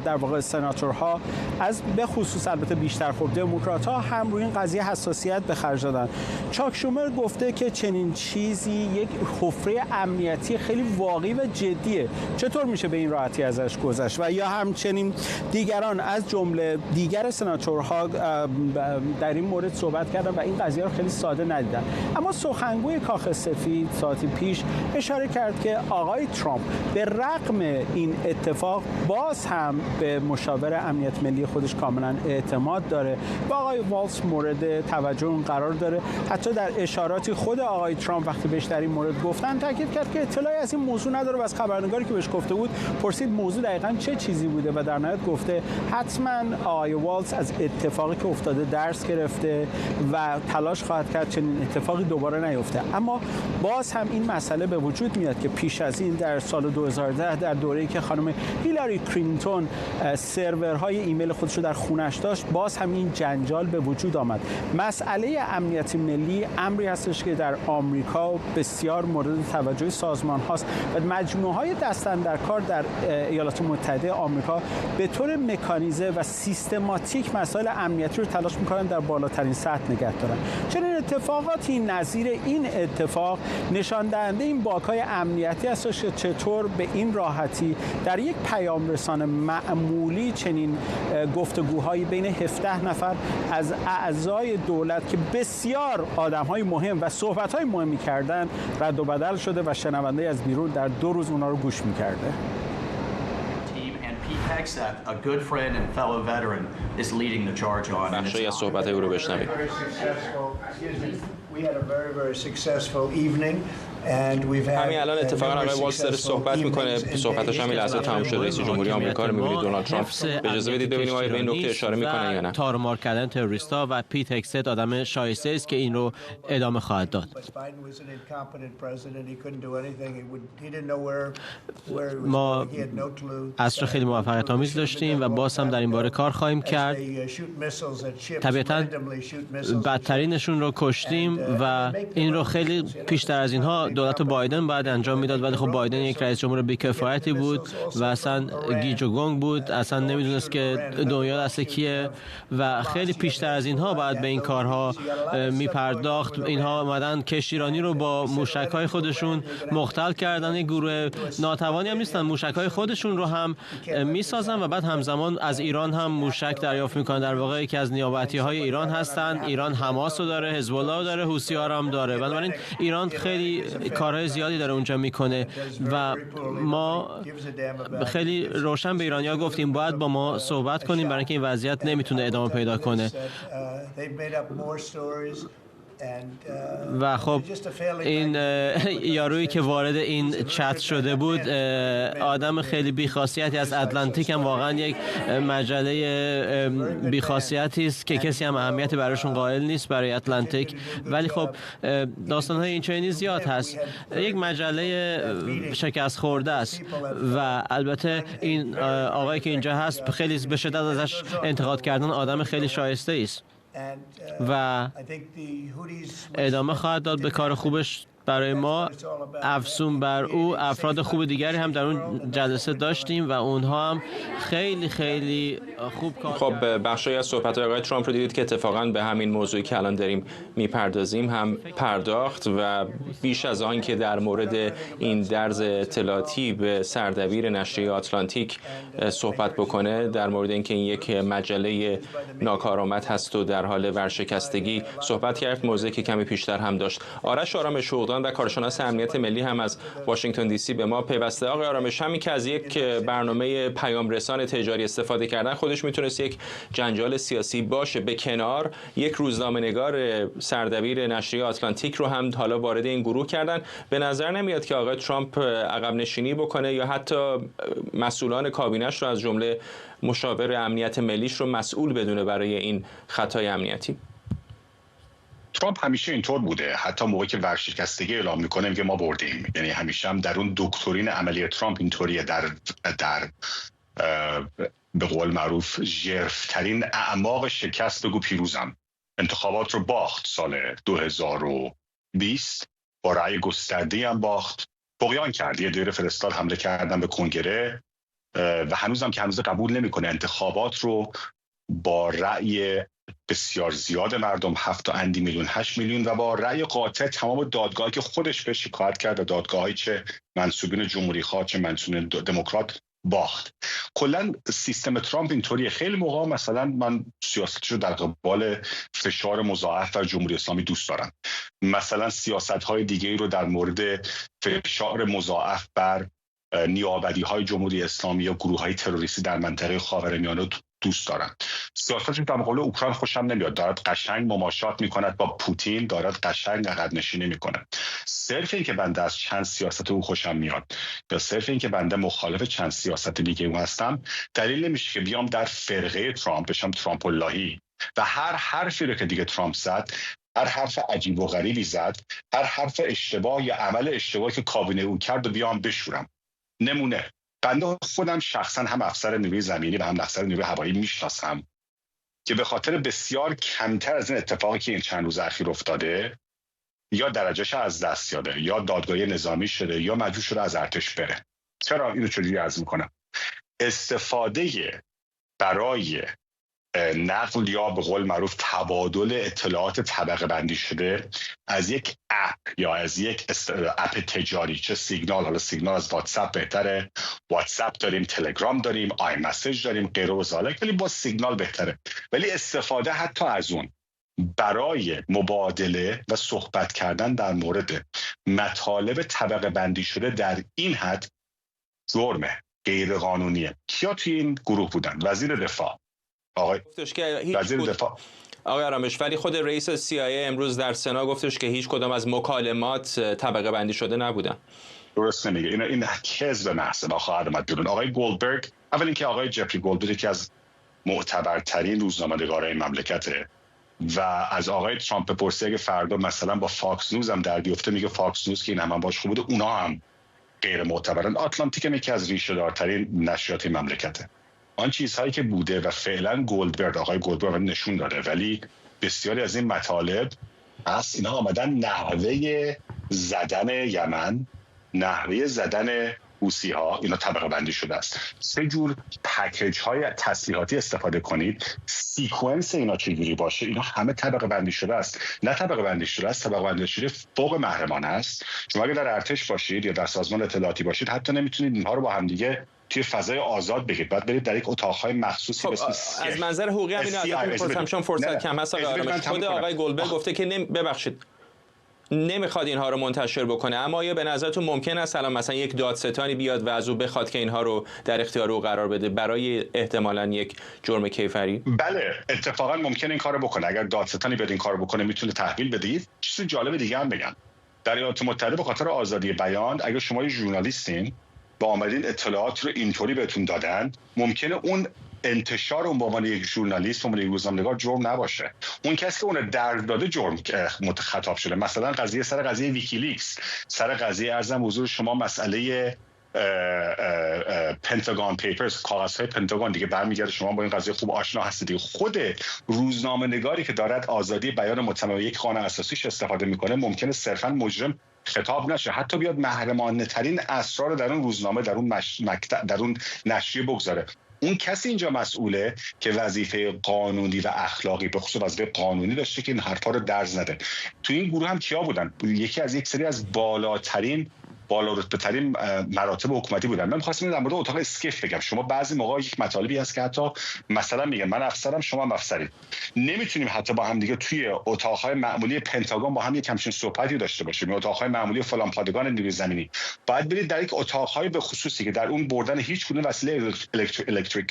Speaker 14: در واقع سناتورها از به خصوص البته بیشتر خب دموکرات‌ها هم روی این قضیه حساسیت به خرج دادن. چاک شومر گفته که چنین چیزی یک حفره امنیتی خیلی واقعی و جدیه، چطور میشه به این راحتی ازش گذشت؟ و یا همچنین دیگران از جمله دیگر سناتورها در این مورد صحبت کردن و این قضیه رو خیلی ساده ندیدن. اما سخنگوی کاخ سفید ساعتی پیش اشاره کرد که آقای ترامپ به رغم این اتفاق باز هم به مشاور امنیت ملی خودش کاملا اعتماد داره و آقای والتز مورد توجه اون قرار داره. حتی در اشاراتی خود آقای ترامپ وقتی بهش در این مورد گفتن تاکید کرد که اطلاعی از این موضوع نداره و از خبرنگاری که بهش گفته بود پرسید موضوع دقیقاً چه چیزی بوده و در نهایت گفته حتما آقای والتز از اتفاقی که افتاده درس گرفته و تلاش خواهد کرد چنین اتفاقی دوباره نیفته. اما باز هم این مسئله به وجود میاد که پیش از این در سال 2010 در دوره‌ای که خانم هیلاری کلینتون سرورهای ایمیل خودش رو در خونش داشت، باز هم این جنجال به وجود آمد. مسئله امنیت ملی امری هستش که در آمریکا بسیار مورد توجه سازمان هاست و مجموعه های دست‌اندرکار در ایالات متحده آمریکا به طور مکانیزه و سیستماتیک مسائل امنیتی رو تلاش می‌کنن در بالاترین سطح نگه دارن. چنین اتفاقاتی نظیر این اتفاق نشان دهنده این باک‌های امنیتی است که چطور به این راحتی در یک پیام رسان معمولی چنین گفتگوهایی بین 17 نفر از اعضای دولت که بسیار آدم‌های مهم و صحبت‌های مهمی کردن رد و بدل شده و شنونده از بیرون در 2 روز اونا رو گوش می‌کرده.
Speaker 1: بخشی از صحبت‌های او رو بشنوید. همین الان اتفاقا آقای والتز داره صحبت میکنه، صحبتش همین لحظه تمام شده. رئیس جمهوری آمریکا رو می‌بینید دونالد ترامپ. اجازه بدید ببینیم آیا به این نکته اشاره میکنه یا نه.
Speaker 10: تارمار کردن تروریست‌ها و پیت هگست آدم شایسته است که این رو ادامه خواهد داد. ما عصر خیلی موفقیت آمیز داشتیم و باز هم در این باره کار خواهیم کرد. طبیعتاً بدترینشون رو کشتیم و این رو خیلی پیشتر از اینها دولت بایدن باید انجام میداد، ولی خب بایدن یک رئیس جمهور بی‌کفایتی بود و اصلا گیج و گنگ بود، اصلا نمیدونست که دنیا دست کیه و خیلی پیشتر از اینها باید به این کارها میپرداخت. اینها اومدن کشتیرانی رو با موشک‌های خودشون مختل کردن، یک گروه ناتوانی هم نیستن، موشک‌های خودشون رو هم میسازن و بعد همزمان از ایران هم موشک دریافت میکنن. در واقع یکی از نیابتی‌های ایران هستن. ایران حماس رو داره، حزب الله رو داره، حوثی‌ها هم داره. بنابراین ایران خیلی کارهای زیادی داره اونجا میکنه و ما خیلی روشن به ایرانی‌ها گفتیم باید با ما صحبت کنیم برای اینکه این وضعیت نمیتونه ادامه پیدا کنه. و خب این یارویی که وارد این چت شده بود آدم خیلی بی‌خاصیتی از اتلانتیک هم واقعا یک مجله بی‌خاصیتی است که کسی هم اهمیتی براشون قائل نیست برای اتلانتیک، ولی خب داستان‌های این چنینی زیاد هست. یک مجله شکست خورده است و البته این آقایی که اینجا هست خیلی به شدت ازش انتقاد کردن آدم خیلی شایسته است و ادامه خواهد داد به کار خوبش برای ما. افزون بر او افراد خوب دیگری هم در اون جلسه داشتیم و اونها هم خیلی خیلی خوب کار
Speaker 1: خب بخشی از صحبت‌های آقای ترامپ رو دیدید که اتفاقاً به همین موضوعی که الان داریم میپردازیم هم پرداخت و بیش از آن که در مورد این درز اطلاعاتی به سردبیر نشریه آتلانتیک صحبت بکنه، در مورد اینکه این یک مجله ناکارآمد هست و در حال ورشکستگی صحبت کرد. موضوعی که کمی پیشتر هم داشت. آرش آرامش و کارشناس امنیت ملی هم از واشنگتن دی سی به ما پیوسته. آقای آرامش، همین که از یک برنامه پیام رسان تجاری استفاده کردن خودش میتونست یک جنجال سیاسی باشه. به کنار یک روزنامه‌نگار سردبیر نشریه آتلانتیک رو هم حالا وارد این گروه کردن. به نظر نمیاد که آقای ترامپ عقب نشینی بکنه یا حتی مسئولان کابینش رو از جمله مشاور امنیت ملیش رو مسئول بدونه برای این خطای امنیتی؟
Speaker 15: ترامپ همیشه اینطور بوده، حتی موقعی که ورشکستگی اعلام میکنه میگه ما بردیم. یعنی همیشه هم در اون دکترین عملی ترامپ اینطوریه، در به قول معروف ژرف‌ترین اعماق شکست بگو پیروزم. انتخابات رو باخت سال 2020، با رأی گسترده هم باخت، طغیان کرد، یه دیر فرستاد حمله کردن به کنگره و هنوزم که هنوز قبول نمیکنه انتخابات رو با رأی بسیار زیاد مردم 7 میلیون 8 میلیون و با رأی قاطع تمام دادگاهی که خودش به شکایت کرد و دادگاهی چه منسوبین جمهوری خواه چه منسوبین دموکرات باخت. کلا سیستم ترامپ اینطوریه. خیلی موقع مثلا من سیاستشو در قبال فشار مضاعف بر جمهوری اسلامی دوست دارم، مثلا سیاست‌های دیگه‌ای رو در مورد فشار مضاعف بر نیابدی‌های جمهوری اسلامی یا گروه‌های تروریستی در منطقه خاورمیانه دوست دارم. سیاستش در مقابل اوکراین خوشم نمیاد، دارد قشنگ مماشات میکند با پوتین، دارد قشنگ عقب نشینی میکنه. صرف این که بنده از چند سیاست او خوشم میاد یا صرف این که بنده مخالف چند سیاست دیگه او هستم دلیل نمیشه که بیام در فرقه ترامپ بشم ترامپ اللهی و هر حرفی رو که دیگه ترامپ زد، هر حرف عجیب و غریبی زد، هر حرف اشتباه یا عمل اشتباهی که کابینه او کرد و بیام بشورم. نمونه، بنده خودم شخصا هم افسر نیروی زمینی و هم افسر نیروی هوایی میشناسم که به خاطر بسیار کمتر از این اتفاقی که این چند روز اخیر افتاده یا درجهش از دست داده یا دادگاهی نظامی شده یا مجبور شده از ارتش بره. چرا اینو چجوری عرض میکنم؟ استفاده برای نقل یا به قول معروف تبادل اطلاعات طبقه بندی شده از یک اپ یا از یک اپ تجاری، چه سیگنال، حالا سیگنال از واتساپ بهتره، واتساپ داریم، تلگرام داریم، آی مسیج داریم، غیره و ذالک، ولی با سیگنال بهتره. ولی استفاده حتی از اون برای مبادله و صحبت کردن در مورد مطالب طبقه بندی شده در این حد جرمه، غیر قانونیه. کیا توی این گروه بودن؟ وزیر دفاع، وزیر دفاع
Speaker 1: آقای آرامش، ولی خود رئیس CIA امروز در سنا گفتش که هیچ کدام از مکالمات طبقه بندی شده نبودن.
Speaker 15: درست نمیگه، این کذب محض با خواهد اومد بیرون. آقای گولدبرگ، اول اینکه آقای جفری گولدبرگ که از معتبرترین روزنامه‌نگارای مملکته و از آقای ترامپ بپرسه اگه فردا مثلا با فاکس نیوز هم در بیفته، میگه فاکس نیوز که این هم باش خوب بوده، اونا هم غیر معتبرن. آتلانتیک هم یکی از ریشه‌دارترین نشریات مملکته. آن چیزهایی که بوده و فعلا آقای گولدبرگ نشون داده، ولی بسیاری از این مطالب اینا آمدن نحوه زدن یمن، نحوه زدن حوثی ها، اینا طبقه بندی شده است. سه جور پکیج های تسلیحاتی استفاده کنید، سیکونس اینا چجوری باشه، اینا همه طبقه بندی شده است. نه طبقه بندی شده است، طبقه بندی شده فوق محرمانه است. شما اگر در ارتش باشید یا در سازمان اطلاعاتی باشید، حتی نمیتونید اینها رو با هم دیگه توی فضای آزاد بگید، باید برید در یک اتاق‌های مخصوصی
Speaker 1: خب از منظر حقوقی هم اینو ازتون می‌پرسم، چون فرصت کم هست. خود آقای گلبرگ گفته که ببخشید نمیخواد اینها رو منتشر بکنه، اما آیا به نظرتون ممکن است الان مثلا یک دادستانی بیاد و از او بخواد که اینها رو در اختیار او قرار بده برای احتمالاً یک جرم کیفری؟
Speaker 15: بله، اتفاقا ممکنه این کارو بکنه. اگر دادستانی بیاد این کارو بکنه میتونه تحویل بده. چیز جالب دیگه هم بگم، در ایالات متحده به خاطر آزادی بیان، اگر شما یه ژورنالیستین با آمدین اطلاعات رو اینطوری بهتون دادن، ممکنه اون انتشار اون به عنوان یک ژورنالیست، به عنوان یک روزنامه‌نگار جرم نباشه. اون کسی که اون درد داده جرم خطاب شده. مثلا سر قضیه ویکیلیکس، سر قضیه ارزم حضور شما مسئله پنتاگون پیپرز، کاغذهای پنتاگون دیگه برمیگرده، شما با این قضیه خوب آشنا هستید دیگه. خود روزنامه‌نگاری که دارد آزادی بیان متمم یک قانون اساسیش استفاده میکنه، ممکنه صرفاً مجرم خطاب نشه، حتی بیاد محرمانه ترین اسرار در اون روزنامه، در اون در اون نشریه بگذاره. اون کسی اینجا مسئوله که وظیفه قانونی و اخلاقی، به خصوص وظیفه قانونی داشته که این حرفا رو درز نده. تو این گروه هم کیا بودن؟ یکی از یک سری از بالا رتبه ترین مراتب حکومتی بودن. من می‌خواستم در مورد اتاق اسکیف بگم. شما بعضی موقع یک مطالبی هست که حتی مثلا میگم من افسرم شما هم افسرید، نمیتونیم حتی با هم دیگه توی اتاق‌های معمولی پنتاگون با هم یک همچین صحبتی داشته باشیم، یا اتاق‌های معمولی فلان پادگان نیروی زمینی. باید برید در یک اتاق‌های به خصوصی که در اون بردن هیچ گونه وسیله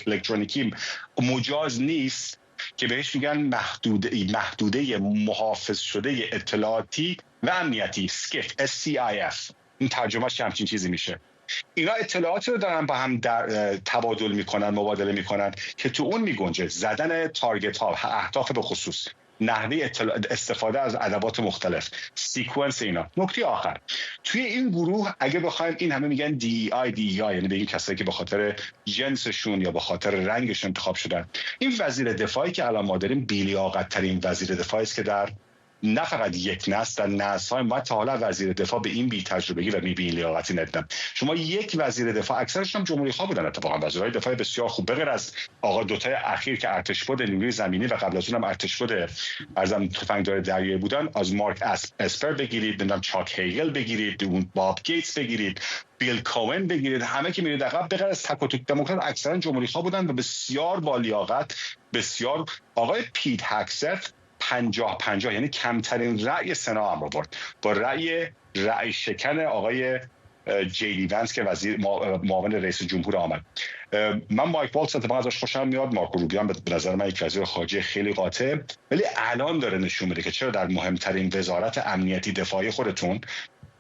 Speaker 15: الکترونیکی مجاز نیست، که بهش میگن محدوده محافظ شده اطلاعاتی و امنیتی، SCIF، SCIF. این ترجمهش همچین چیزی میشه. اینا اطلاعاتی رو دارن با هم تبادل میکنن، مبادله میکنن که تو اون میگنجه زدن تارگت ها، اهداف به خصوص، نحوه استفاده از ادوات مختلف، سیکونس اینا. نکته آخر، توی این گروه اگه بخوایم، این همه میگن DEI، یعنی به این کسایی که به خاطر جنسشون یا به خاطر رنگشون انتخاب شدن. این وزیر دفاعی که الان ما داریم بی‌لیاقت ترین وزیر دفاعی است که در نه فقط یک نسل، در نسل‌های ما تا حالا وزیر دفاع به این بی‌تجربگی و بی‌لیاقتی ندیدم. شما یک وزیر دفاع، اکثرشون هم جمهوری‌خواه بودن اتفاقا، وزرای دفاع بسیار خوب، بغیر از آقا دوتای اخیر که ارتشبد نیروی زمینی و قبل از اونم ارتشبد ارزم تفنگدار دریایی بودن، از مارک اسپر بگیرید، نمیدونم چاک هیگل بگیرید، اون باب گیتس بگیرید، بیل کوئن بگیرید، همه که میرید عقب بغیر از تک و توک دموکرات اکثرا جمهوری‌خواه بودن و بسیار با لیاقت. بسیار آقای پیت هکست 50-50، یعنی کمترین رأی سنا هم آورد، با رأی شکن آقای جی دی ونس که وزیر معاون رئیس جمهور آمد. من مایک والتز اتفاقا ازش خوشم میاد، مارکو روبیو به نظر من یک وزیر خارجه خیلی قاطع، ولی الان داره نشون میده که چرا در مهمترین وزارت امنیتی دفاعی خودتون،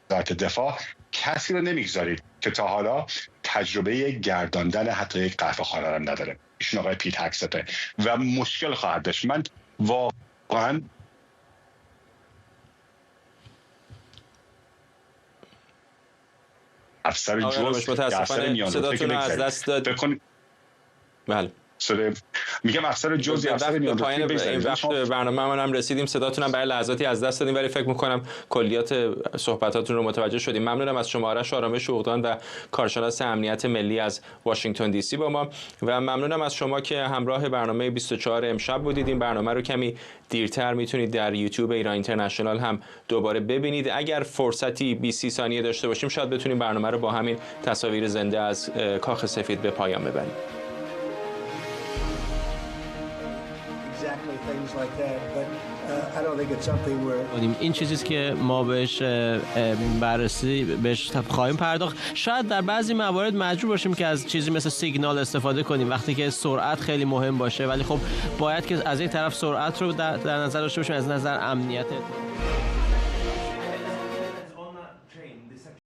Speaker 15: وزارت دفاع، کسی رو نمیگذارید که تا حالا تجربه گرداندن حتی یک قهوه خانه رو نداره. ایشون آقای پیت هکسته و مشکل خواهد داشت. من واقعا افسر جز
Speaker 1: متاسفانه صداتون رو از دست داد. بله
Speaker 15: میگم افسر جز
Speaker 1: به پایان این وقت برنامه من هم رسیدیم، صداتون هم برای لحظاتی از دست دادیم، ولی فکر میکنم کلیات صحبتاتون رو متوجه شدیم. ممنونم از شما آرش آرامش اوغدان و کارشناس امنیت ملی از واشنگتن دی سی با ما، و ممنونم از شما که همراه برنامه 24 امشب بودید. این برنامه رو کمی دیرتر میتونید در یوتیوب ایران اینترنشنال هم دوباره ببینید. اگر فرصتی 20-30 ثانیه داشته باشیم شاید بتونیم برنامه رو با همین تصاویر زنده از کاخ سفید به پایان ببریم.
Speaker 10: این چیزیست که ما بهش خواهیم پرداخت. شاید در بعضی موارد مجبور باشیم که از چیزی مثل سیگنال استفاده کنیم وقتی که سرعت خیلی مهم باشه، ولی خب باید که از یک طرف سرعت رو در نظر داشته باشیم، از نظر امنیت